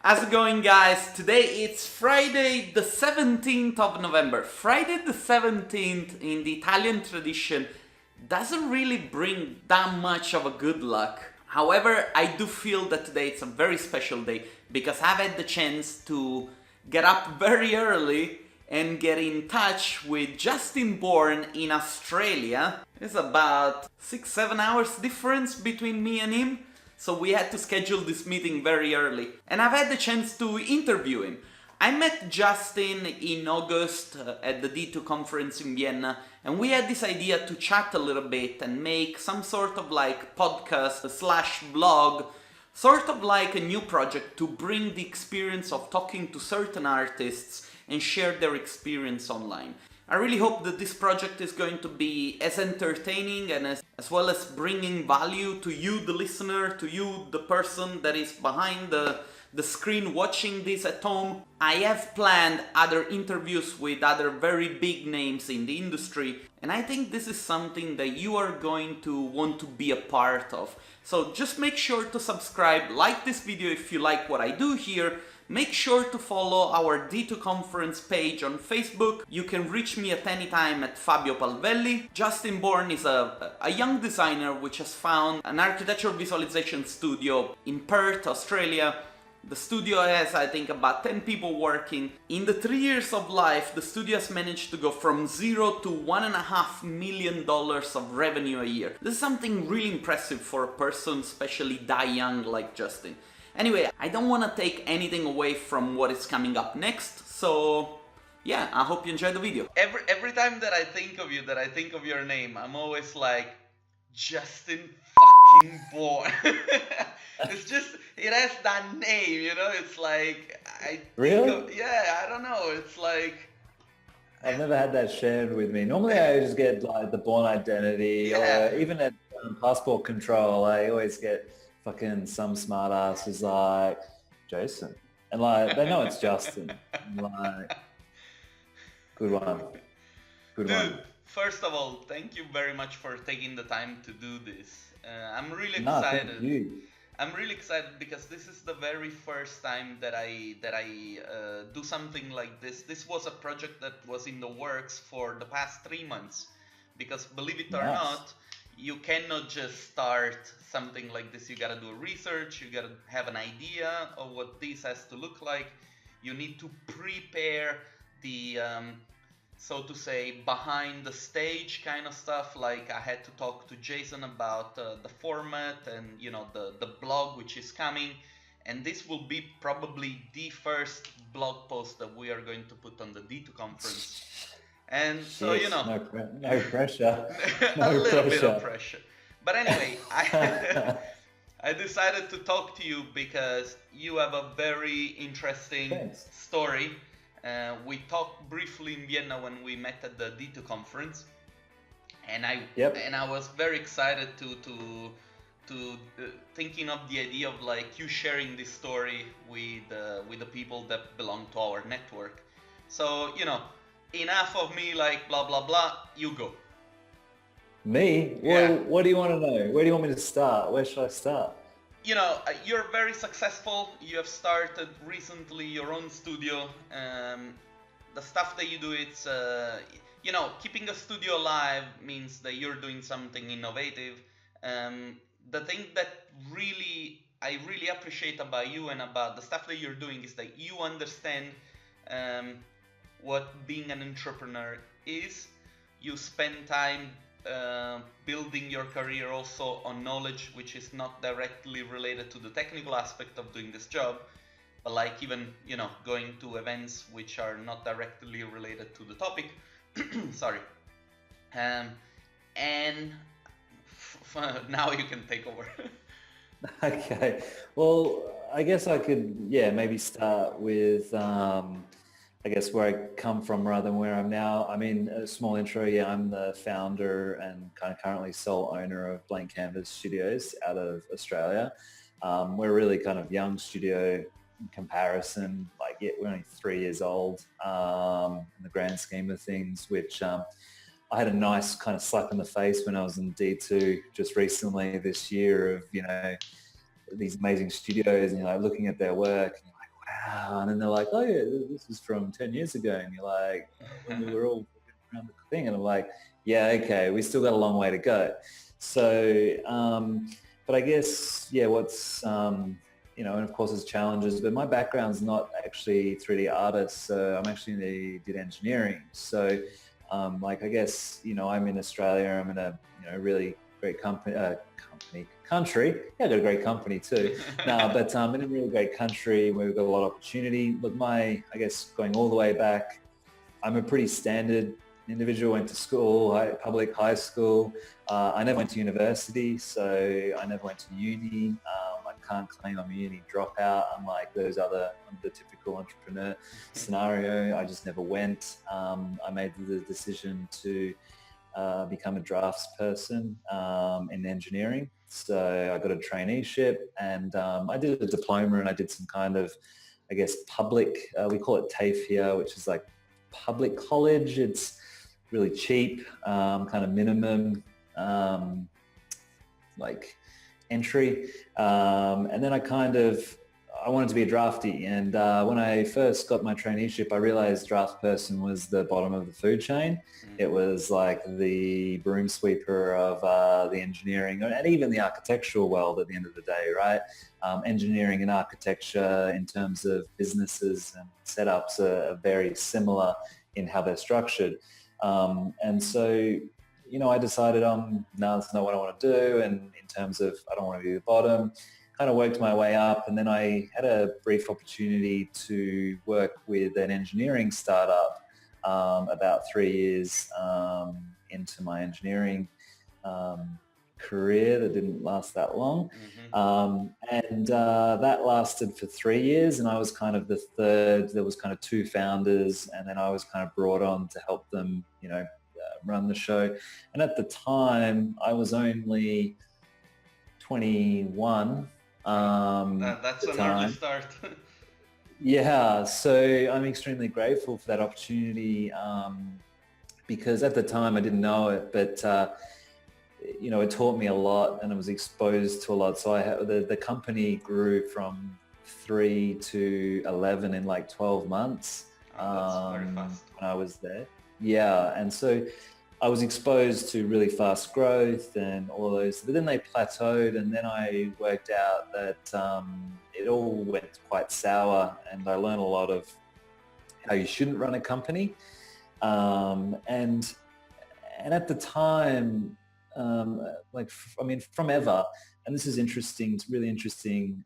How's it going, guys? Today it's Friday the 17th of November. Friday the 17th in the Italian tradition doesn't really bring that much of a good luck. However, I do feel that today it's a very special day because I've had the chance to get up very early and get in touch with Justin Bourn in Australia. It's about 6-7 hours difference between me and him. So we had to schedule this meeting very early. And I've had the chance to interview him. I met Justin in August at the D2 conference in Vienna, and we had this idea to chat a little bit and make some sort of like podcast slash blog, sort of like a new project to bring the experience of talking to certain artists and share their experience online. I really hope that this project is going to be as entertaining and as well as bringing value to you, the listener, to you, the person that is behind the screen watching this at home. I have planned other interviews with other very big names in the industry, and I think this is something that you are going to want to be a part of. So just make sure to subscribe, like this video if you like what I do here. Make sure to follow our D2 conference page on Facebook. You can reach me at any time at Fabio Palvelli. Justin Bourn is a young designer which has found an architectural visualization studio in Perth, Australia. The studio has, I think, about 10 people working. In the 3 years of life, the studio has managed to go from $0 to $1.5 million of revenue a year. This is something really impressive for a person, especially that young like Justin. Anyway, I don't want to take anything away from what is coming up next, so yeah, I hope you enjoy the video. Every time that I think of you, that I think of your name, I'm always like, Justin fucking Bourn. It's just, it has that name, you know, it's like, I don't know, it's like... I've never had that shared with me. Normally I just get like the Bourn identity, or even at passport control, I always get fucking some smart ass who's like, Jason. And like, they know it's Justin. I'm like, good one. Good Dude, one. First of all, thank you very much for taking the time to do this. I'm really No, excited. thank you. I'm really excited because this is the very first time that I do something like this. This was a project that was in the works for the past 3 months. Because believe it or not, you cannot just start something like this. You gotta do a research, you gotta have an idea of what this has to look like. You need to prepare the, so to say, behind the stage kind of stuff. Like I had to talk to Jason about the format and, you know, the blog which is coming. And this will be probably the first blog post that we are going to put on the D2 conference. And so, yes, you know, no pressure. A little bit of pressure. But anyway, I decided to talk to you because you have a very interesting story. We talked briefly in Vienna when we met at the D2 conference, and I was very excited to thinking of the idea of like you sharing this story with the people that belong to our network. So, you know, enough of me like blah blah blah, you go. Me? Well, what do you want to know? Where do you want me to start? Where should I start? You know, you're very successful. You have started recently your own studio. The stuff that you do, it's you know, keeping a studio alive means that you're doing something innovative. The thing that I really appreciate about you and about the stuff that you're doing is that you understand what being an entrepreneur is. You spend time building your career also on knowledge which is not directly related to the technical aspect of doing this job, but like even, you know, going to events which are not directly related to the topic. Sorry. And now you can take over. Okay. Well, I guess I could, maybe start with, I guess where I come from rather than where I'm now. I mean, a small intro, I'm the founder and kind of currently sole owner of Blank Canvas Studios out of Australia. We're a really kind of young studio in comparison, like we're only 3 years old in the grand scheme of things, which I had a nice kind of slap in the face when I was in D2 just recently this year of, you know, these amazing studios and, you know, looking at their work and you're like, wow. And then they're like, oh yeah, this is from 10 years ago. And you're like, when we were all around the thing. And I'm like, yeah, okay, we still got a long way to go. So, but I guess, yeah, what's, and of course there's challenges, but my background's not actually 3D artist. So I'm actually did engineering. So, I guess, I'm in Australia, I'm in a, really great country. Yeah, I got a great company too. No, but in a really great country where we've got a lot of opportunity. Look, I guess going all the way back, I'm a pretty standard individual. Went to school, public high school. I never went to university, so I never went to uni. I can't claim I'm a uni dropout, unlike the typical entrepreneur scenario. I just never went. I made the decision to become a draftsperson in engineering. So I got a traineeship, and I did a diploma, and I did some kind of, I guess, public, we call it TAFE here, which is like public college. It's really cheap, kind of minimum entry. And then I wanted to be a drafty. And when I first got my traineeship, I realized draft person was the bottom of the food chain. It was like the broom sweeper of the engineering and even the architectural world at the end of the day, right? Engineering and architecture in terms of businesses and setups are very similar in how they're structured. And so, I decided no, that's not what I want to do. And in terms of, I don't want to be the bottom, kind of worked my way up. And then I had a brief opportunity to work with an engineering startup about 3 years into my engineering career. That didn't last that long. And that lasted for 3 years, and I was kind of the third. There was kind of two founders, and then I was kind of brought on to help them, run the show. And at the time, I was only 21. That's an early start. Yeah, so I'm extremely grateful for that opportunity because at the time I didn't know it, but it taught me a lot, and I was exposed to a lot. So the company grew from 3 to 11 in like 12 months. That's very fast. When I was there. Yeah, and so I was exposed to really fast growth and all of those, but then they plateaued, and then I worked out that it all went quite sour, and I learned a lot of how you shouldn't run a company. And at the time, from ever, and this is interesting, it's really interesting,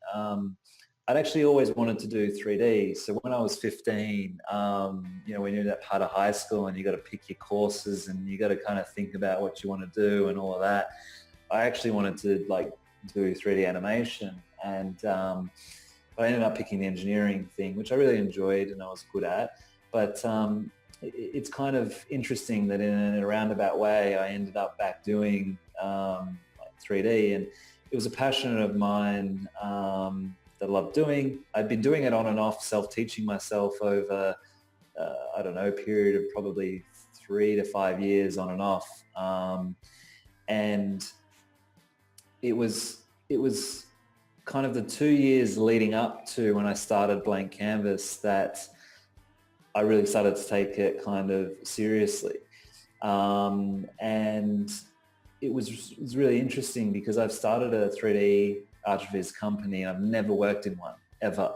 I'd actually always wanted to do 3D. So when I was 15, when you're in that part of high school and you got to pick your courses and you got to kind of think about what you want to do and all of that, I actually wanted to do 3D animation. And but I ended up picking the engineering thing, which I really enjoyed and I was good at. But it's kind of interesting that in a roundabout way, I ended up back doing 3D. And it was a passion of mine that I loved doing. I'd been doing it on and off, self-teaching myself over, a period of probably 3 to 5 years on and off. And it was kind of the 2 years leading up to when I started Blank Canvas that I really started to take it kind of seriously. And it was really interesting because I've started a 3D ArchViz company and I've never worked in one, ever.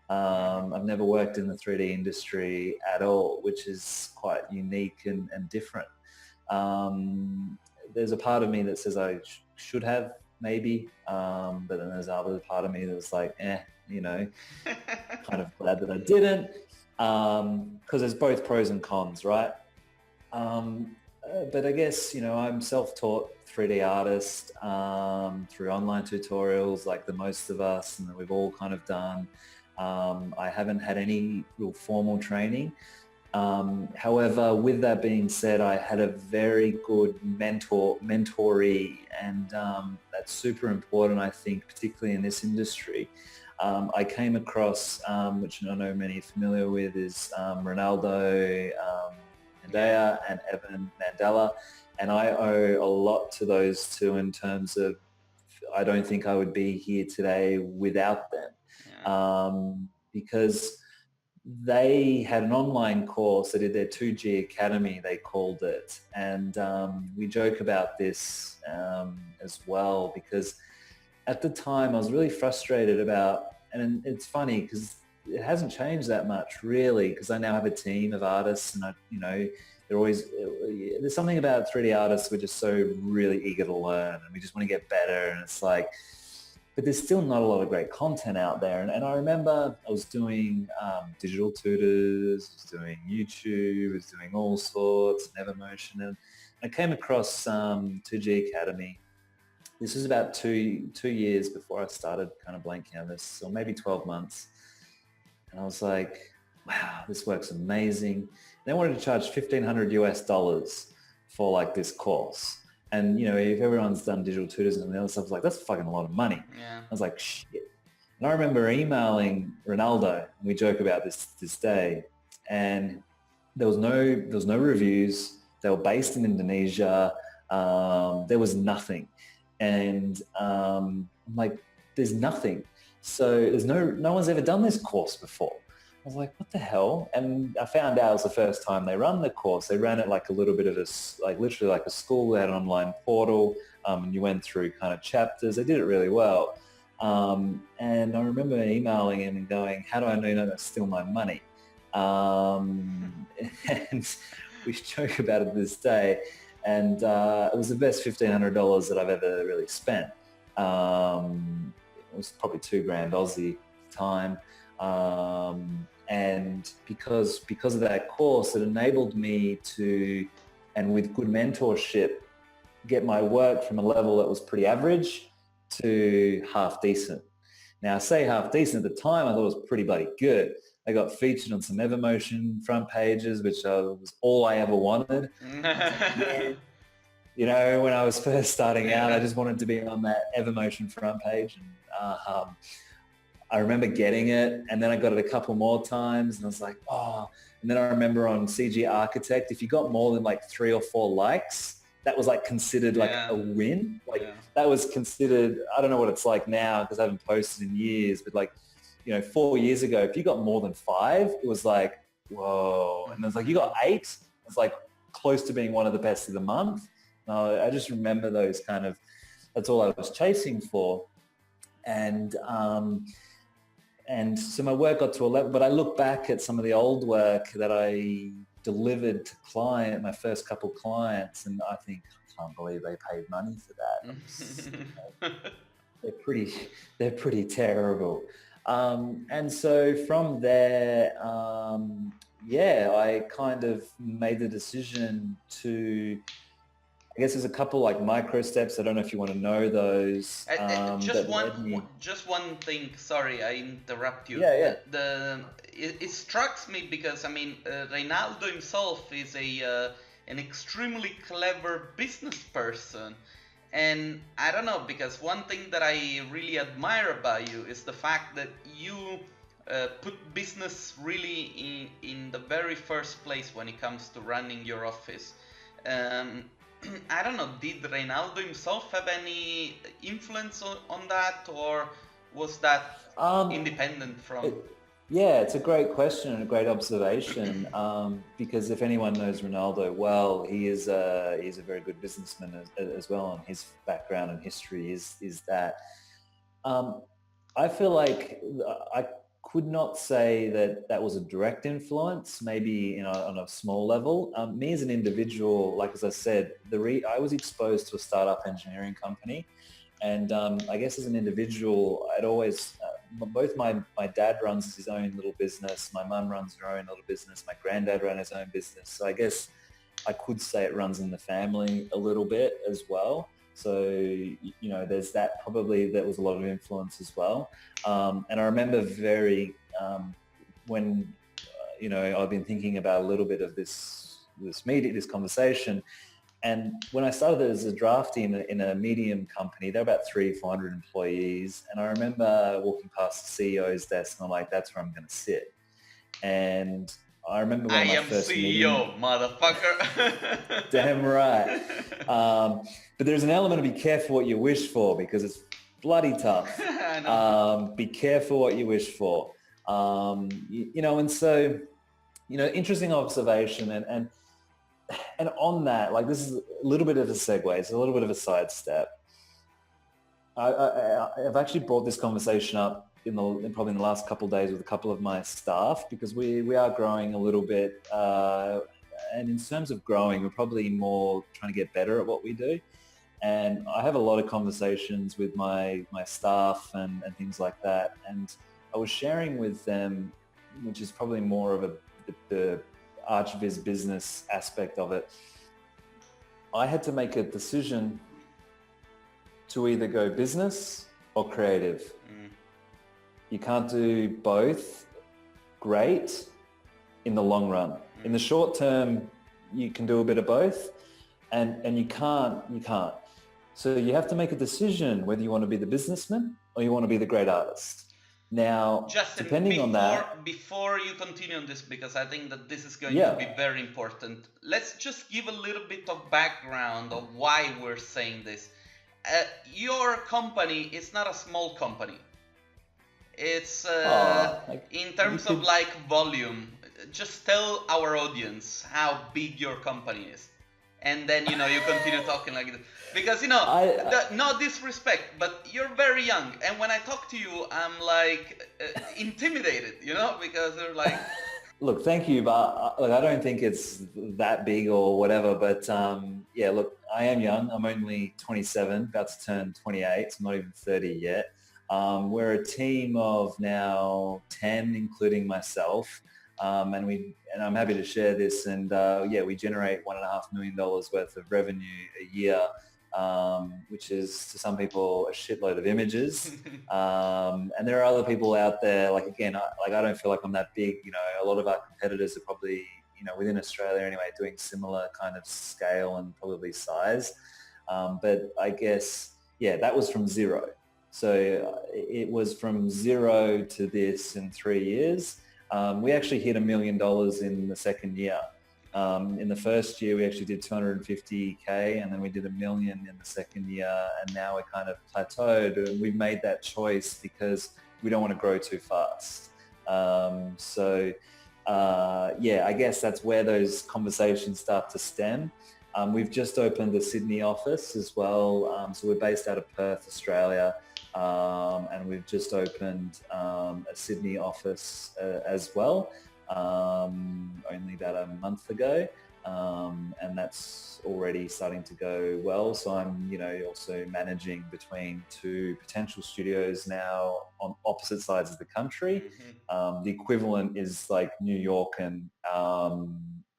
I've never worked in the 3D industry at all, which is quite unique and different. There's a part of me that says I should have, maybe, but then there's another part of me that was like, kind of glad that I didn't, because there's both pros and cons, right? But I guess, I'm self-taught 3D artist through online tutorials like the most of us and that we've all kind of done. I haven't had any real formal training. However, with that being said, I had a very good mentoree, and that's super important, I think, particularly in this industry. I came across, which I know many are familiar with, is Ronaldo Mandela and Evan Mandela, and I owe a lot to those two in terms of I don't think I would be here today without them. Yeah. because they had an online course. They did their 2G Academy, they called it. And we joke about this as well, because at the time I was really frustrated about, and it's funny because it hasn't changed that much really, because I now have a team of artists, and there's something about 3D artists, we're just so really eager to learn and we just want to get better, and it's like, but there's still not a lot of great content out there. And I remember I was doing digital tutors, I was doing YouTube, I was doing all sorts, Nevermotion, and I came across 2G Academy. This was about two years before I started kind of Blank Canvas, or maybe 12 months. And I was like, wow, this works amazing. And they wanted to charge $1,500 US for like this course. And, you know, if everyone's done digital tutors and the other stuff, I was like, that's fucking a lot of money. Yeah. I was like, shit. And I remember emailing Ronaldo, and we joke about this day, and there was no reviews. They were based in Indonesia. There was nothing. And I'm like, there's nothing. So there's no one's ever done this course before. I was like, what the hell? And I found out it was the first time they run the course. They ran it like a little bit of literally like a school. They had an online portal, and you went through kind of chapters. They did it really well. And I remember emailing him and going, how do I know you're not going to steal my money? And we joke about it this day. And it was the best $1,500 that I've ever really spent. It was probably $2,000 Aussie at the time. And because of that course, it enabled me to, and with good mentorship, get my work from a level that was pretty average to half decent. Now I say half decent, at the time I thought it was pretty bloody good. I got featured on some Evermotion front pages, which was all I ever wanted. You know, when I was first starting out, I just wanted to be on that Evermotion front page. And I remember getting it, and then I got it a couple more times, and I was like, oh. And then I remember on CG Architect, if you got more than like 3 or 4 likes, that was like considered like a win. That was considered, I don't know what it's like now because I haven't posted in years, but like, you know, 4 years ago, if you got more than 5, it was like, whoa. And it was like, you got 8, it's like close to being one of the best of the month. I just remember those kind of, that's all I was chasing for. And so my work got to a level, but I look back at some of the old work that I delivered to my first couple clients, and I think, I can't believe they paid money for that. They're pretty terrible. And so from there, I kind of made the decision to, I guess there's a couple like micro steps. I don't know if you want to know those. Just one thing. Sorry, I interrupt you. Yeah. It struck me because I mean, Reynaldo himself is an extremely clever business person, and I don't know, because one thing that I really admire about you is the fact that you put business really in the very first place when it comes to running your office. I don't know, did Reynaldo himself have any influence on that, or was that independent from... It's a great question and a great observation, because if anyone knows Ronaldo well, he's a very good businessman as well, and his background and history is that. I feel like I could not say that was a direct influence, maybe on a small level. Me as an individual, like as I said, I was exposed to a startup engineering company, and I guess as an individual, I'd always, both my dad runs his own little business, my mum runs her own little business, my granddad ran his own business, so I guess I could say it runs in the family a little bit as well. So, there's that, probably that was a lot of influence as well. And I remember when, I've been thinking about a little bit of this conversation. And when I started as a drafty in a medium company, there were about 300-400 employees. And I remember walking past the CEO's desk and I'm like, that's where I'm going to sit. And I remember when I am first CEO, motherfucker. Damn right. But there's an element of be careful what you wish for, because it's bloody tough. Be careful what you wish for. And so, interesting observation. And on that, like, this is a little bit of a segue. It's a little bit of a sidestep. I've actually brought this conversation up probably in the last couple of days with a couple of my staff, because we are growing a little bit. And in terms of growing, we're probably more trying to get better at what we do. And I have a lot of conversations with my staff and things like that. And I was sharing with them, which is probably more of the ArchViz business aspect of it. I had to make a decision to either go business or creative. You can't do both great in the long run. In the short term, you can do a bit of both, and you can't. So you have to make a decision whether you want to be the businessman or you want to be the great artist. Now, Justin, depending on that... Before you continue on this, because I think that this is going to be very important, let's just give a little bit of background of why we're saying this. Your company is not a small company. It's in terms of like volume. Just tell our audience how big your company is, and then you continue talking like this. Because no disrespect, but you're very young, and when I talk to you, I'm like intimidated, because they're like. Look, thank you, but I don't think it's that big or whatever. But look, I am young. I'm only 27, about to turn 28. So I'm not even 30 yet. We're a team of now 10, including myself. And I'm happy to share this. And we generate $1.5 million worth of revenue a year, which is to some people a shitload of images. And there are other people out there, like, again, I don't feel like I'm that big. A lot of our competitors are probably, within Australia anyway, doing similar kind of scale and probably size. But I guess, that was from zero. So it was from zero to this in 3 years. We actually hit $1 million in the second year. In the first year, we actually did 250K, and then we did $1 million in the second year, and now we're kind of plateaued, and we've made that choice because we don't want to grow too fast. I guess that's where those conversations start to stem. We've just opened a Sydney office as well. So we're based out of Perth, Australia. And we've just opened a Sydney office as well, only about a month ago, and that's already starting to go well. So I'm, also managing between two potential studios now on opposite sides of the country. The equivalent is like New York and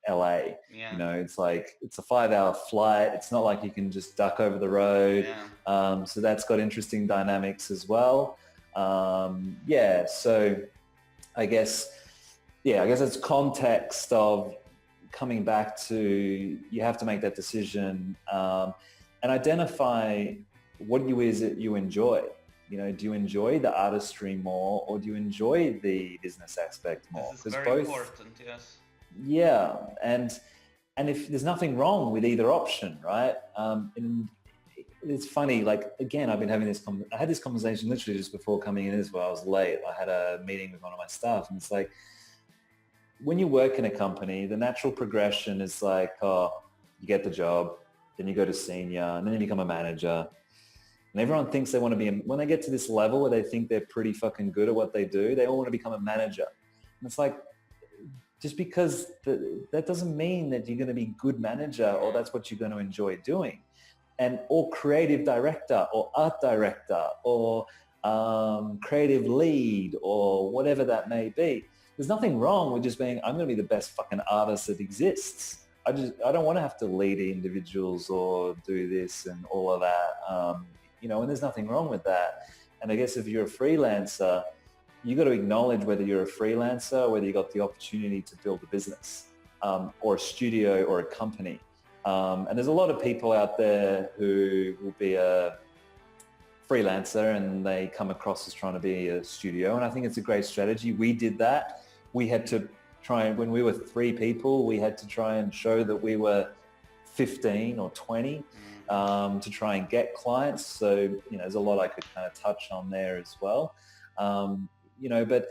LA. It's like, it's a 5-hour flight. It's not like you can just duck over the road. So that's got interesting dynamics as well. So I guess it's context of coming back to, you have to make that decision and identify what is it you enjoy. Do you enjoy the artistry more, or do you enjoy the business aspect more? This is very important, yes. Yeah, and if there's nothing wrong with either option, right? And it's funny, like, again, I had this conversation literally just before coming in as well. I was late. I had a meeting with one of my staff, and it's like, when you work in a company, the natural progression is like, you get the job, then you go to senior, and then you become a manager. And everyone thinks they want to be, when they get to this level where they think they're pretty fucking good at what they do, they all want to become a manager. And it's like, just because that doesn't mean that you're going to be good manager or that's what you're going to enjoy doing. Or creative director or art director or creative lead or whatever that may be. There's nothing wrong with just being, I'm going to be the best fucking artist that exists. I don't want to have to lead individuals or do this and all of that. And there's nothing wrong with that. And I guess if you're a freelancer, you got to acknowledge whether you're a freelancer, whether you got the opportunity to build a business or a studio or a company. And there's a lot of people out there who will be a freelancer and they come across as trying to be a studio. And I think it's a great strategy. We did that. We had to try, and when we were 3 people, we had to try and show that we were 15 or 20 to try and get clients. So, there's a lot I could kind of touch on there as well. But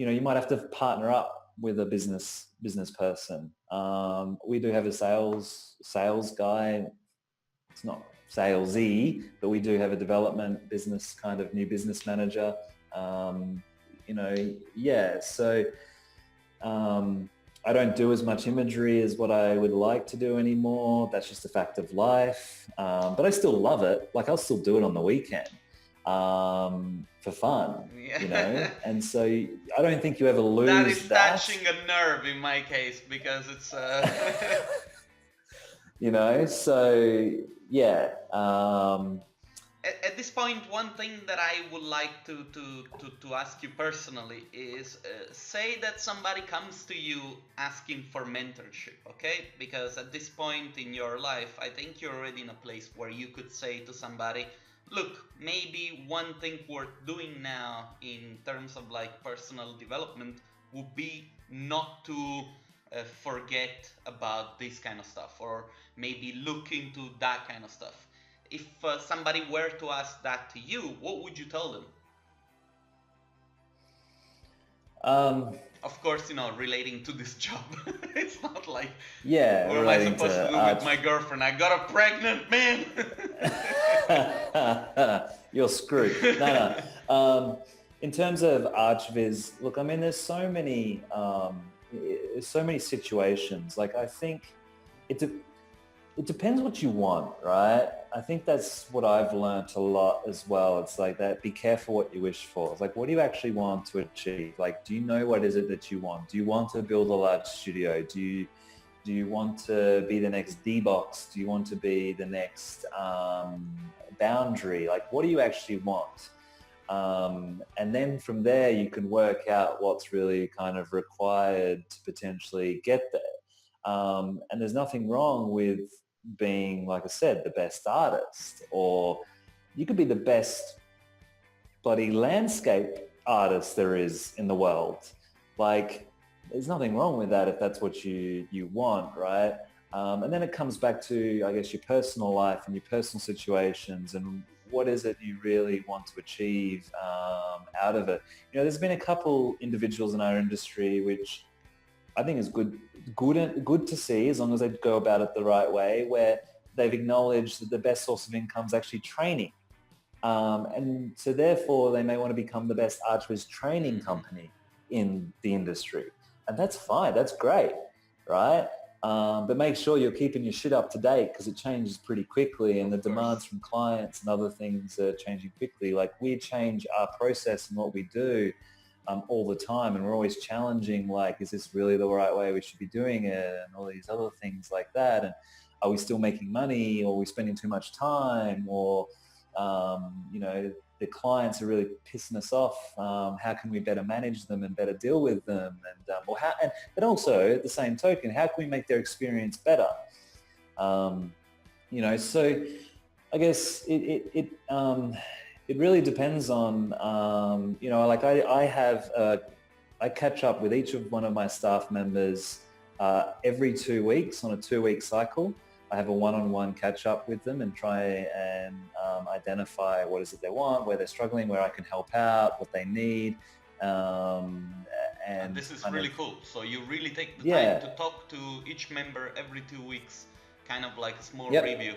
you might have to partner up with a business person. We do have a sales guy. It's not salesy, but we do have a development business kind of new business manager. Um, yeah. So I don't do as much imagery as what I would like to do anymore. That's just a fact of life. But I still love it. Like I'll still do it on the weekend for fun, Yeah. And so I don't think you ever lose That is that. touching a nerve in my case because it's So yeah. at this point, one thing that I would like to ask you personally is say that somebody comes to you asking for mentorship, okay? Because at this point in your life, I think you're already in a place where you could say to somebody, look, maybe one thing worth doing now in terms of like personal development would be not to forget about this kind of stuff, or maybe look into that kind of stuff. If somebody were to ask that to you, what would you tell them? Of course, relating to this job. It's not like, Yeah, what am I relating supposed to to do with my girlfriend? I got a pregnant man. You're screwed. No. In terms of ArchViz, look, I mean, there's so many situations. Like, I think it depends what you want, right? I think that's what I've learned a lot as well. It's like that, be careful what you wish for. It's like, what do you actually want to achieve? Like, do you know what is it that you want? Do you want to build a large studio? Do you want to be the next D-Box? Do you want to be the next Boundary? Like, what do you actually want? And then from there, you can work out what's really kind of required to potentially get there. And there's nothing wrong with being, like I said, the best artist, or you could be the best bloody landscape artist there is in the world. Like, there's nothing wrong with that if that's what you want, right? And then it comes back to, I guess, your personal life and your personal situations and what is it you really want to achieve out of it. There's been a couple individuals in our industry which I think is good to see, as long as they go about it the right way, where they've acknowledged that the best source of income is actually training. And so therefore they may want to become the best ArchViz training company in the industry. And that's fine. That's great. Right. But make sure you're keeping your shit up to date, because it changes pretty quickly, and the demands from clients and other things are changing quickly. Like, we change our process and what we do all the time, and we're always challenging, like, is this really the right way we should be doing it, and all these other things like that. And are we still making money, or are we spending too much time, or the clients are really pissing us off. How can we better manage them and better deal with them? But also at the same token, how can we make their experience better? So I guess it really depends on, like I catch up with each of one of my staff members every 2 weeks on a 2-week cycle. I have a one-on-one catch up with them and try and identify what is it they want, where they're struggling, where I can help out, what they need. And this is really cool. So you really take the Yeah. time to talk to each member every 2 weeks, kind of like a small Yep. review.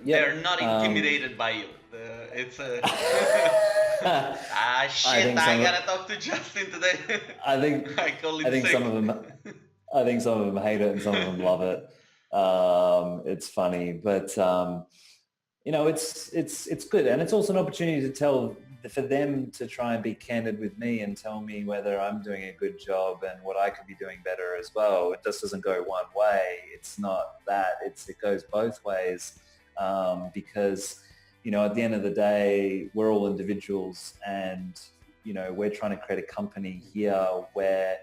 Yep. They're not intimidated by you. It's a think I gotta talk to Justin today. I think I call him I think sick. some of them hate it and some of them love it. It's funny, but it's good, and it's also an opportunity to for them to try and be candid with me and tell me whether I'm doing a good job and what I could be doing better as well. It just doesn't go one way. It's not that. It goes both ways, because at the end of the day, we're all individuals, and we're trying to create a company here where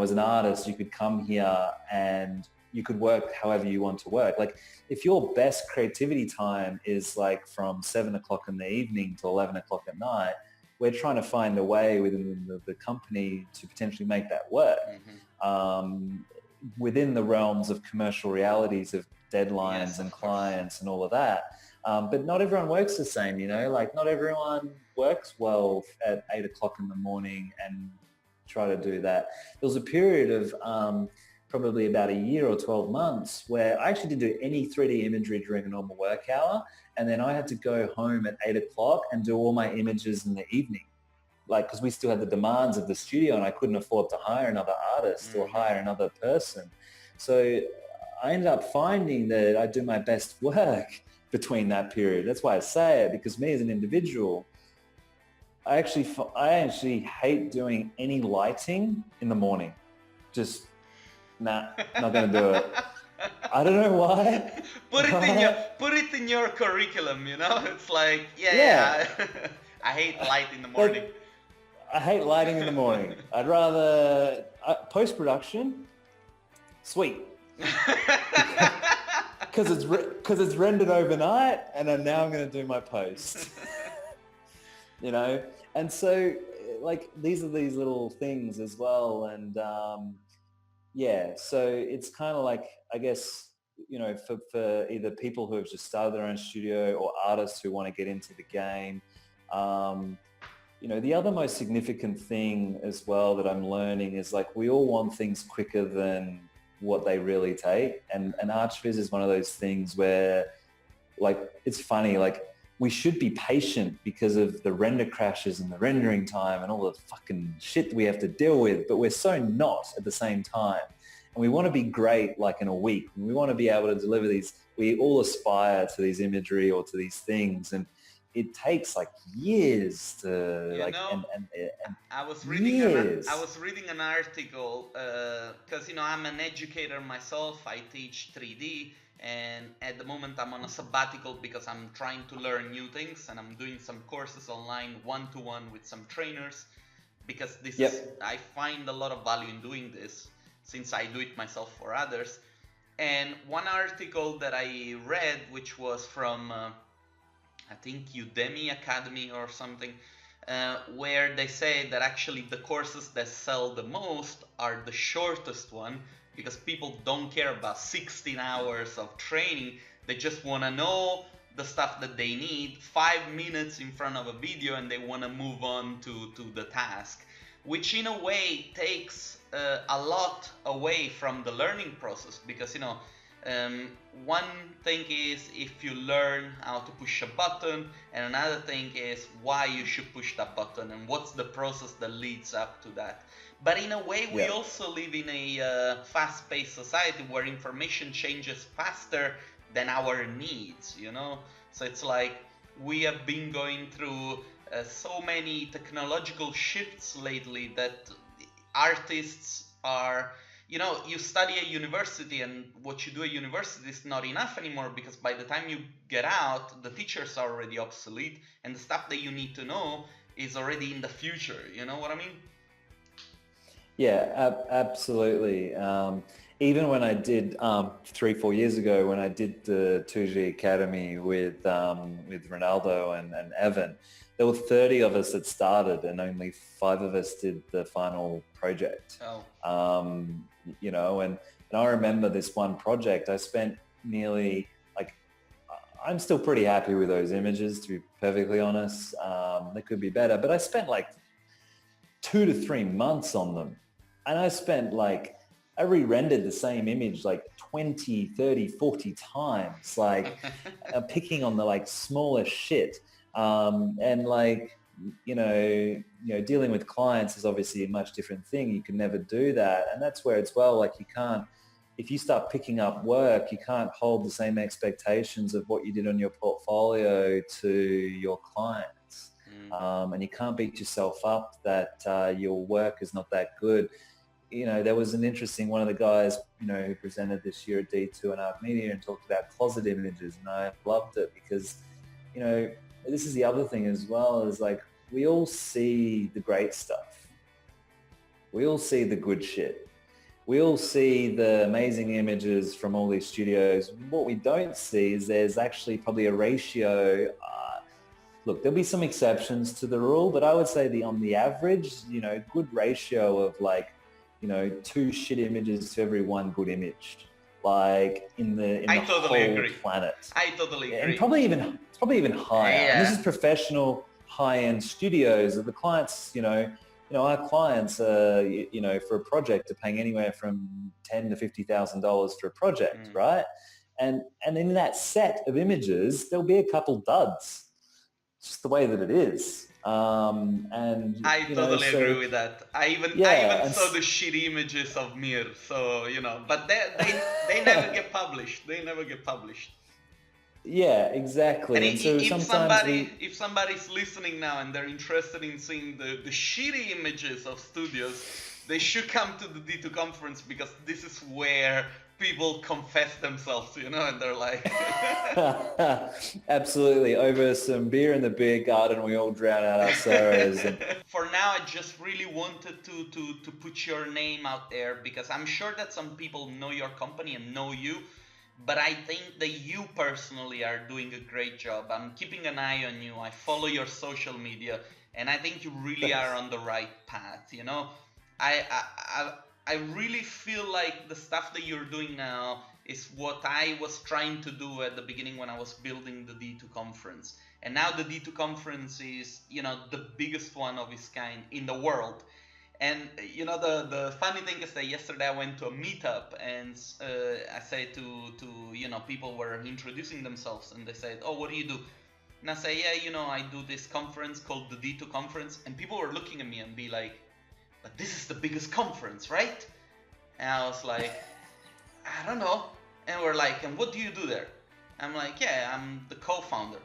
as an artist, you could come here and you could work however you want to work. Like, if your best creativity time is like from 7 o'clock in the evening to 11 o'clock at night, we're trying to find a way within the company to potentially make that work. Within the realms of commercial realities of deadlines, Yes, and of course. clients and all of that. But not everyone works the same, like not everyone works well at 8 o'clock in the morning and try to do that. There was a period of probably about a year or 12 months where I actually didn't do any 3D imagery during a normal work hour. And then I had to go home at 8 o'clock and do all my images in the evening. Like, because we still had the demands of the studio and I couldn't afford to hire another artist or hire another person. So I ended up finding that I do my best work between that period. That's why I say it, because me as an individual, I actually hate doing any lighting in the morning. Just, nah, not going to do it. I don't know why. Put it in your curriculum, you know? It's like, yeah. I hate light in the morning. I hate lighting in the morning. I'd rather post-production, sweet. Because it's rendered overnight, and now I'm going to do my post. You know, and so like these are these little things as well, and so it's kind of like, I guess, you know, for either people who have just started their own studio or artists who want to get into the game. You know, the other most significant thing as well that I'm learning is like we all want things quicker than what they really take. And ArchViz is one of those things where, like, it's funny, like we should be patient because of the render crashes and the rendering time and all the fucking shit we have to deal with, but we're so not at the same time. And we want to be great like in a week. We want to be able to deliver these, we all aspire to these imagery or to these things. And it takes like years to I was reading an article because I'm an educator myself. I teach 3D, and at the moment I'm on a sabbatical because I'm trying to learn new things, and I'm doing some courses online one-to-one with some trainers, because I find a lot of value in doing this since I do it myself for others. And one article that I read, which was from I think Udemy Academy or something, where they say that actually the courses that sell the most are the shortest one, because people don't care about 16 hours of training. They just want to know the stuff that they need, 5 minutes in front of a video, and they want to move on to the task, which in a way takes a lot away from the learning process, because one thing is if you learn how to push a button, and another thing is why you should push that button and what's the process that leads up to that. But in a way, we also live in a fast-paced society where information changes faster than our needs, So it's like we have been going through so many technological shifts lately that artists are... you study at university, and what you do at university is not enough anymore, because by the time you get out, the teachers are already obsolete, and the stuff that you need to know is already in the future. You know what I mean? Yeah, absolutely. Even when I did 3-4 years ago, when I did the 2G Academy with Ronaldo and Evan, there were 30 of us that started, and only 5 of us did the final project. And I remember this one project, I spent nearly, I'm still pretty happy with those images, to be perfectly honest. They could be better, but I spent 2 to 3 months on them. And I re-rendered the same image 20, 30, 40 times, picking on the smallest shit. Dealing with clients is obviously a much different thing. You can never do that. And that's where it's you can't, if you start picking up work, you can't hold the same expectations of what you did on your portfolio to your clients. And you can't beat yourself up that your work is not that good. There was an interesting, one of the guys, who presented this year at D2 and Art Media and talked about closet images. And I loved it because, this is the other thing as well, is we all see the great stuff. We all see the good shit. We all see the amazing images from all these studios. What we don't see is there's actually probably a ratio. Look, there'll be some exceptions to the rule, but I would say on the average, good ratio of 2 shit images to every 1 good image. In the whole planet. I totally agree. And probably even higher. Yeah. And this is professional high-end studios. The clients, our clients, for a project are paying anywhere from $10,000 to $50,000 for a project, Mm. right? And in that set of images, there'll be a couple duds. It's just the way that it is. I totally So agree with that. I even yeah, saw the shitty images of Mir, so but they never get published. They never get published. yeah, And exactly. And so if sometimes somebody if somebody's listening now and they're interested in seeing the shitty images of studios, they should come to the D2 conference, because this is where people confess themselves, and they're like, absolutely, over some beer in the beer garden, we all drown out our sorrows. And For now, I just really wanted to put your name out there, because I'm sure that some people know your company and know you, but I think that you personally are doing a great job. I'm keeping an eye on you. I follow your social media, and I think you really are thanks. on the right path. I I I, I really feel like the stuff that you're doing now is what I was trying to do at the beginning when I was building the D2 conference. And now the D2 conference is, the biggest one of its kind in the world. And the funny thing is that yesterday I went to a meetup, and I said to people were introducing themselves, and they said, "Oh, what do you do?" And I say, "Yeah, I do this conference called the D2 conference." And people were looking at me and be like, "But this is the biggest conference, right?" And I was like, "I don't know." And we're like, "And what do you do there?" I'm like, "Yeah, I'm the co-founder."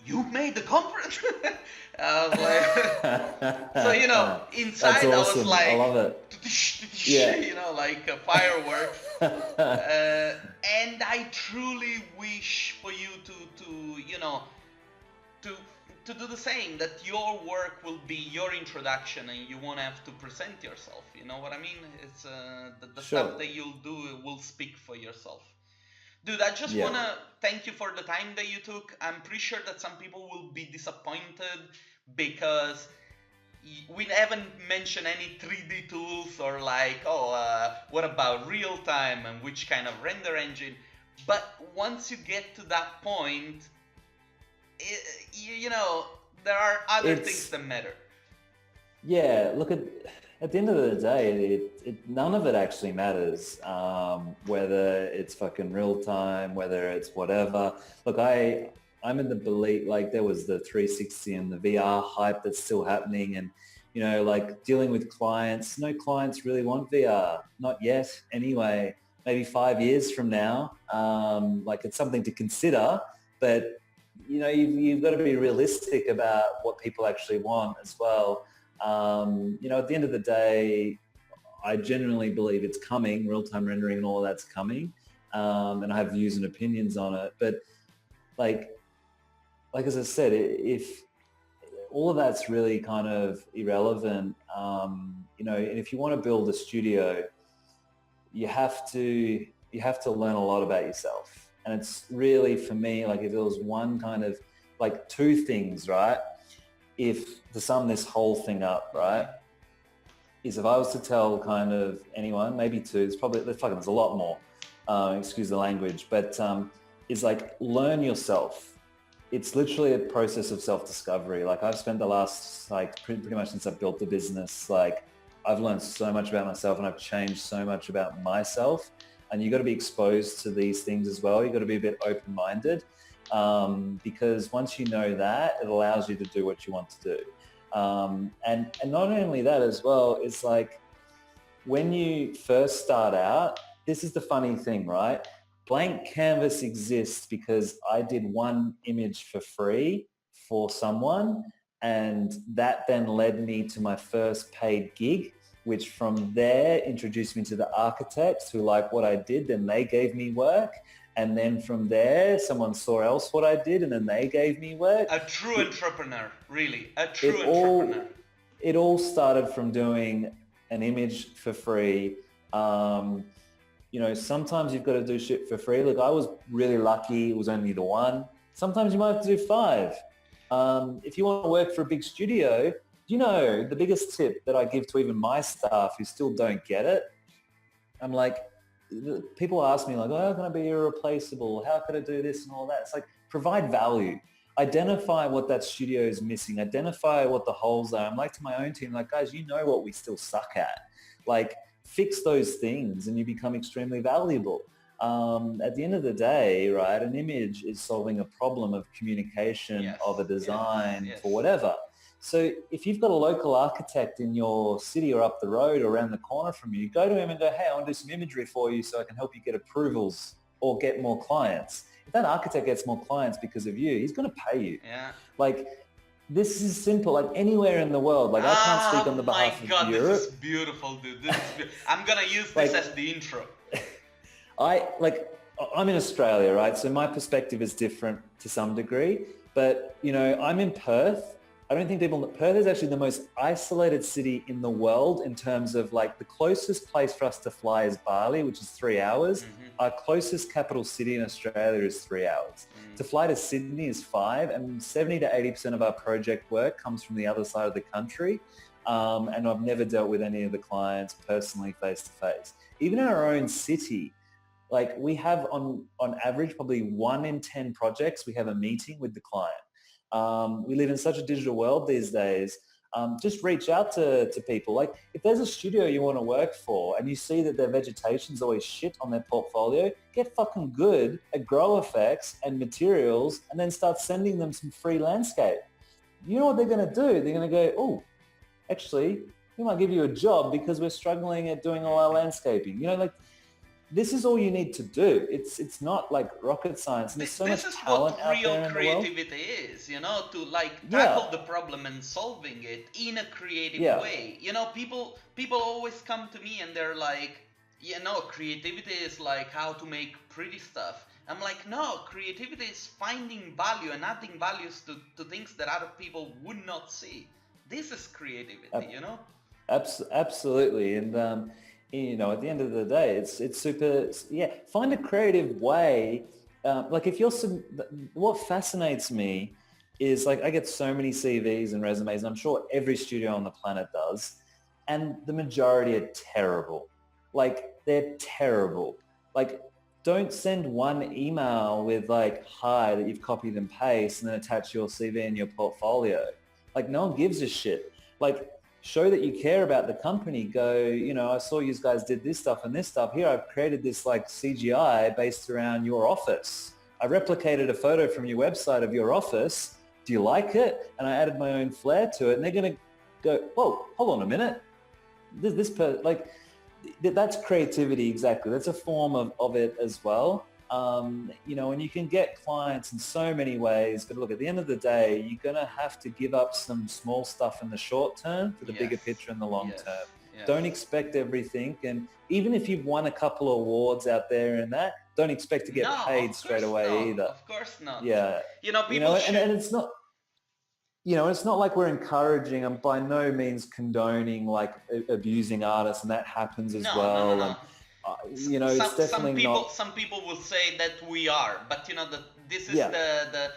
"You made the conference?" I was like, so That's inside I was awesome. I like, love it. Yeah. like fireworks. And I truly wish for you to to do the same. That your work will be your introduction, and you won't have to present yourself. You know what I mean? It's the stuff Sure. that you'll do will speak for yourself. Dude, I just Yeah. want to thank you for the time that you took. I'm pretty sure that some people will be disappointed because we haven't mentioned any 3D tools, or like, oh, what about real time and which kind of render engine. But once you get to that point, there are other things It's that matter. Yeah, look, at the end of the day, none of it actually matters. Whether it's fucking real time, whether it's whatever. Look, I'm in the belief, like, there was the 360 and the VR hype that's still happening, and like, dealing with clients. No clients really want VR, not yet. Anyway, maybe 5 years from now, like, it's something to consider, but you've got to be realistic about what people actually want as well. At the end of the day, I genuinely believe it's coming. Real-time rendering and all of that's coming, and I have views and opinions on it. But like, as I said, if all of that's really kind of irrelevant, and if you want to build a studio, you have to learn a lot about yourself. And it's really, for me, like, if there was one kind of, like, two things, right? If to sum this whole thing up, right, is if I was to tell kind of anyone, maybe two, there's a lot more, excuse the language, but is like, learn yourself. It's literally a process of self-discovery. Like, I've spent the last, like, pretty much since I've built the business, like, I've learned so much about myself, and I've changed so much about myself. And you've got to be exposed to these things as well. You've got to be a bit open-minded, because once you know that, it allows you to do what you want to do. And not only that as well, it's like, when you first start out, this is the funny thing, right? Blank canvas exists because I did one image for free for someone, and that then led me to my first paid gig, which from there introduced me to the architects who liked what I did. Then they gave me work. And then from there, someone saw else what I did, and then they gave me work. A true entrepreneur, really, a It true entrepreneur. all it all started from doing an image for free. Sometimes you've got to do shit for free. Look, I was really lucky. It was only the one. Sometimes you might have to do five. If you want to work for a big studio, the biggest tip that I give to even my staff who still don't get it, I'm like, people ask me like, oh, how can I be irreplaceable? How can I do this and all that? It's like, provide value. identify what that studio is missing, identify what the holes are. I'm like to my own team, like, guys, you know what we still suck at. Like, fix those things and you become extremely valuable. At the end of the day, right, an image is solving a problem of communication, Yes, of a design, yes. for whatever. So if you've got a local architect in your city or up the road or around the corner from you, go to him and go, hey, I want to do some imagery for you so I can help you get approvals or get more clients. If that architect gets more clients because of you, he's going to pay you. Yeah. Like, this is simple. Like, anywhere in the world, like, I can't speak on the my behalf of God, Europe. this is beautiful, dude. This is I'm gonna use this Like, as the intro. I'm in Australia, right? So my perspective is different to some degree, but I'm in Perth. I don't think Perth is actually the most isolated city in the world in terms of like the closest place for us to fly is Bali, which is 3 hours. Mm-hmm. Our closest capital city in Australia is 3 hours. To fly to Sydney is 5, and 70 to 80% of our project work comes from the other side of the country. And I've never dealt with any of the clients personally face to face. Even in our own city, like we have on average, probably 1 in 10 projects, we have a meeting with the client. We live in such a digital world these days. Just reach out to people. Like if there's a studio you want to work for and you see that their vegetation's always shit on their portfolio, get fucking good at grow effects and materials and then start sending them some free landscape. You know what they're going to do? They're going to go, oh, actually, we might give you a job because we're struggling at doing all our landscaping. Like this is all you need to do. It's not like rocket science. And there's so much talent out there in the world. This is what real creativity is, to like tackle the problem and solving it in a creative way. People always come to me and they're like, creativity is like how to make pretty stuff. I'm like, no, creativity is finding value and adding values to things that other people would not see. This is creativity, Absolutely. And at the end of the day, it's super, find a creative way. Like if what fascinates me is like, I get so many CVs and resumes, and I'm sure every studio on the planet does. And the majority are terrible. Like they're terrible. Like don't send one email with like, hi, that you've copied and pasted and then attach your CV and your portfolio. Like no one gives a shit. Like, show that you care about the company. Go, I saw you guys did this stuff and this stuff. Here, I've created this like CGI based around your office. I replicated a photo from your website of your office. Do you like it? And I added my own flair to it. And they're going to go, whoa, hold on a minute. That's creativity. Exactly. That's a form of it as well. And you can get clients in so many ways, but look, at the end of the day, you're going to have to give up some small stuff in the short term for the bigger picture in the long term. Yes. Don't expect everything. And even if you've won a couple of awards out there and that, don't expect to get paid straight away either. Of course not. Yeah. And it's not, it's not like we're encouraging and by no means condoning like abusing artists, and that happens as well. No. It's definitely not. Some people will say that we are, but this is the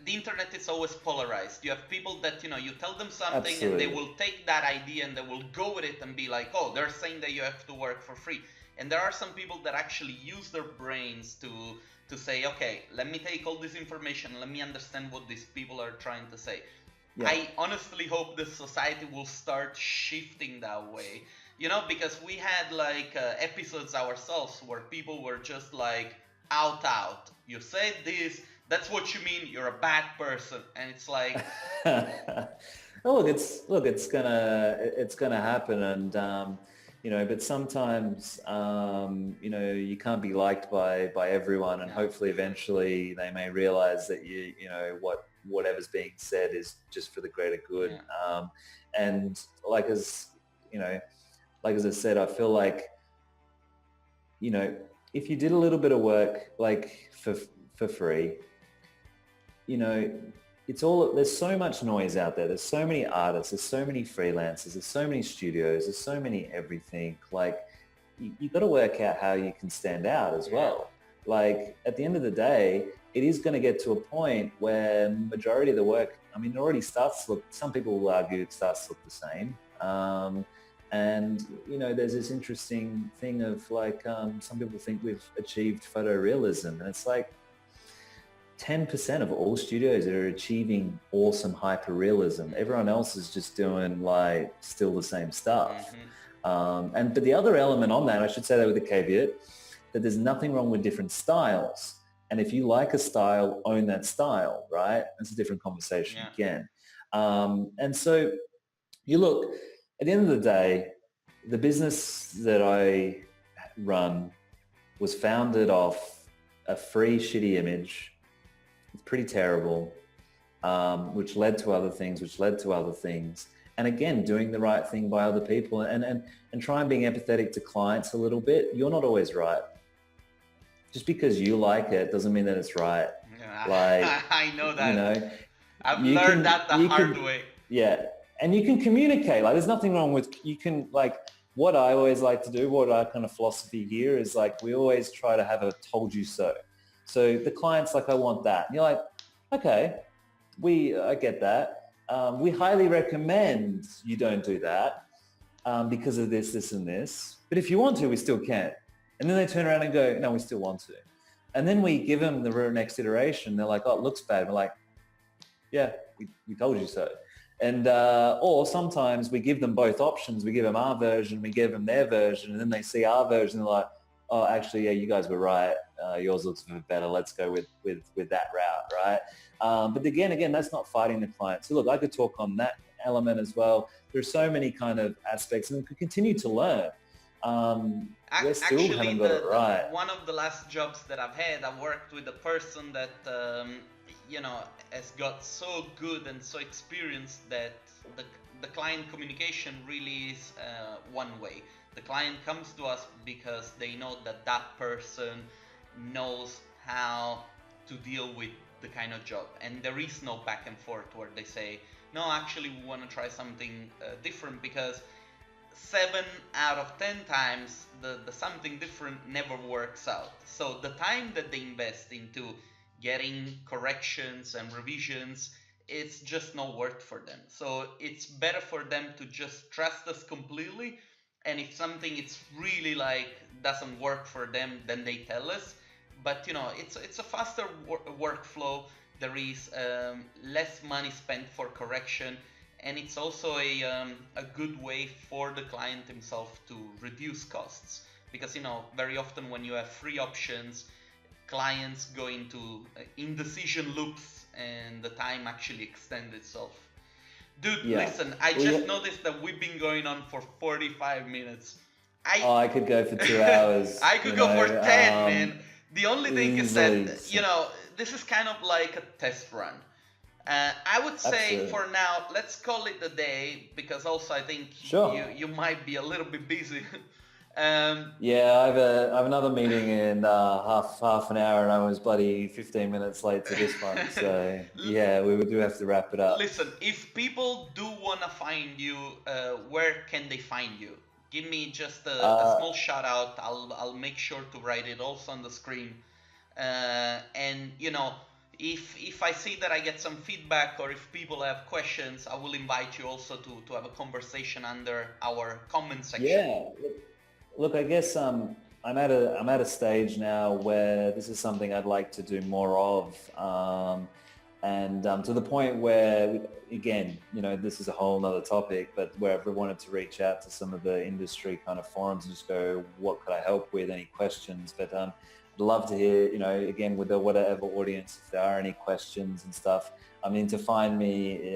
internet is always polarized. You have people that you tell them something and they will take that idea and they will go with it and be like, oh, they're saying that you have to work for free. And there are some people that actually use their brains to say, okay, let me take all this information, let me understand what these people are trying to say. Yeah. I honestly hope this society will start shifting that way. Because we had like episodes ourselves where people were just like out. You said this, that's what you mean, you're a bad person. And it's like it's gonna happen. And but sometimes you can't be liked by everyone, and hopefully eventually they may realize that whatever's being said is just for the greater good. And like as I said, I feel like, if you did a little bit of work, like for free, there's so much noise out there. There's so many artists, there's so many freelancers, there's so many studios, there's so many everything. Like you got to work out how you can stand out as well. Like at the end of the day, it is going to get to a point where majority of the work, it already starts to look, some people will argue it starts to look the same. And, there's this interesting thing of like, some people think we've achieved photorealism, and it's like, 10% of all studios are achieving awesome hyper-realism. Everyone else is just doing like still the same stuff. But the other element on that, I should say that with a caveat, that there's nothing wrong with different styles. And if you like a style, own that style, right? That's a different conversation again. And so you look, at the end of the day, the business that I run was founded off a free shitty image. It's pretty terrible, which led to other things, And again, doing the right thing by other people and try and being empathetic to clients a little bit. You're not always right. Just because you like it doesn't mean that it's right. Like, I know that. You know, I've learned that the hard way. Yeah. And you can communicate. Like, there's nothing wrong with, you can, like, what I always like to do, what our kind of philosophy here is, like, we always try to have a told you so. So the client's like, I want that. And you're like, okay, I get that. We highly recommend you don't do that because of this, this, and this. But if you want to, we still can. And then they turn around and go, no, we still want to. And then we give them the next iteration. They're like, oh, it looks bad. We're like, yeah, we told you so. And or sometimes we give them both options. We give them our version, we give them their version, and then they see our version. They're like, oh, actually, yeah, you guys were right. Yours looks a bit better. Let's go with that route, right? But again, that's not fighting the client. So look, I could talk on that element as well. There's so many kind of aspects, and we could continue to learn. We still haven't got it right. One of the last jobs that I've had, I worked with a person that has got so good and so experienced that the client communication really is one way. The client comes to us because they know that person knows how to deal with the kind of job, and there is no back and forth where they say, no, actually we want to try something different, because 7 out of 10 times the something different never works out. So the time that they invest into getting corrections and revisions, it's just not worth for them. So it's better for them to just trust us completely, and if something it's really like doesn't work for them, then they tell us. But it's a faster workflow. There is less money spent for correction, and it's also a good way for the client himself to reduce costs, because very often when you have free options, clients go into indecision loops and the time actually extends itself. Dude, listen, I just noticed that we've been going on for 45 minutes. I could go for 2 hours. I could go for 10, man. The only thing is that, this is kind of like a test run. I would say for now, let's call it a day, because also I think you might be a little bit busy. Yeah, I have another meeting in half an hour, and I was bloody 15 minutes late to this one. So yeah, we do have to wrap it up. Listen, if people do want to find you, where can they find you? Give me just a small shout out. I'll make sure to write it also on the screen. And if I see that I get some feedback, or if people have questions, I will invite you also to have a conversation under our comment section. Yeah. Look, I guess I'm at a stage now where this is something I'd like to do more of, and to the point where, again, this is a whole nother topic, but where I've wanted to reach out to some of the industry kind of forums and just go, what could I help with? Any questions? But I'd love to hear, again, with the whatever audience, if there are any questions and stuff. I mean, to find me,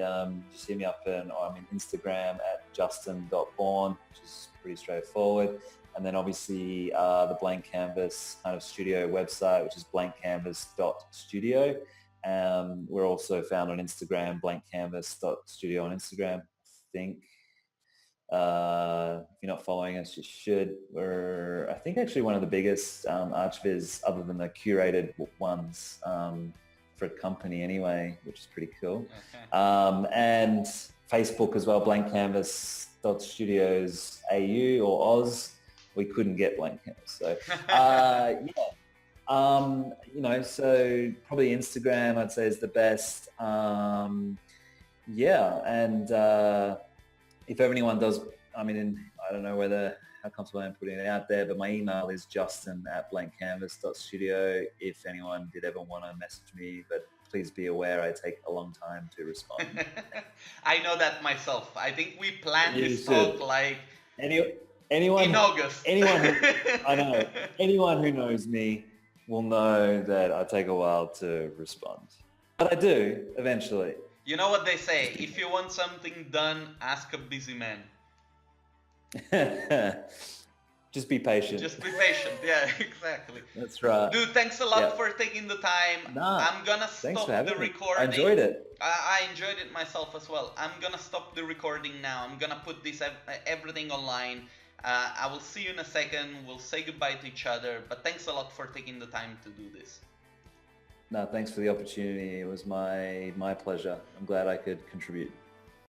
just hit me up on Instagram at justin.bourn, which is pretty straightforward. And then obviously the Blank Canvas kind of studio website, which is blankcanvas.studio. We're also found on Instagram, blankcanvas.studio on Instagram. I think if you're not following us, you should. We're, I think, actually one of the biggest ArchViz, other than the curated ones, for a company anyway, which is pretty cool. Okay. And Facebook as well, blankcanvas.studios AU or Oz. We couldn't get Blank Canvas. So so probably Instagram, I'd say, is the best. And if anyone does, I don't know comfortable I am putting it out there, but my email is justin@blankcanvas.studio if anyone did ever want to message me, but please be aware I take a long time to respond. I know that myself. I think we planned You this should. talk like Anyone, in August. I know, anyone who knows me will know that I take a while to respond. But I do, eventually. You know what they say, if you want something done, ask a busy man. Just be patient. Just be patient. Yeah, exactly. That's right. Dude, thanks a lot for taking the time. Nah, I'm gonna thanks stop for having the me. recording. I enjoyed it. I enjoyed it myself as well. I'm gonna stop the recording now. I'm gonna put this everything online. I will see you in a second. We'll say goodbye to each other. But thanks a lot for taking the time to do this. No, thanks for the opportunity. It was my pleasure. I'm glad I could contribute.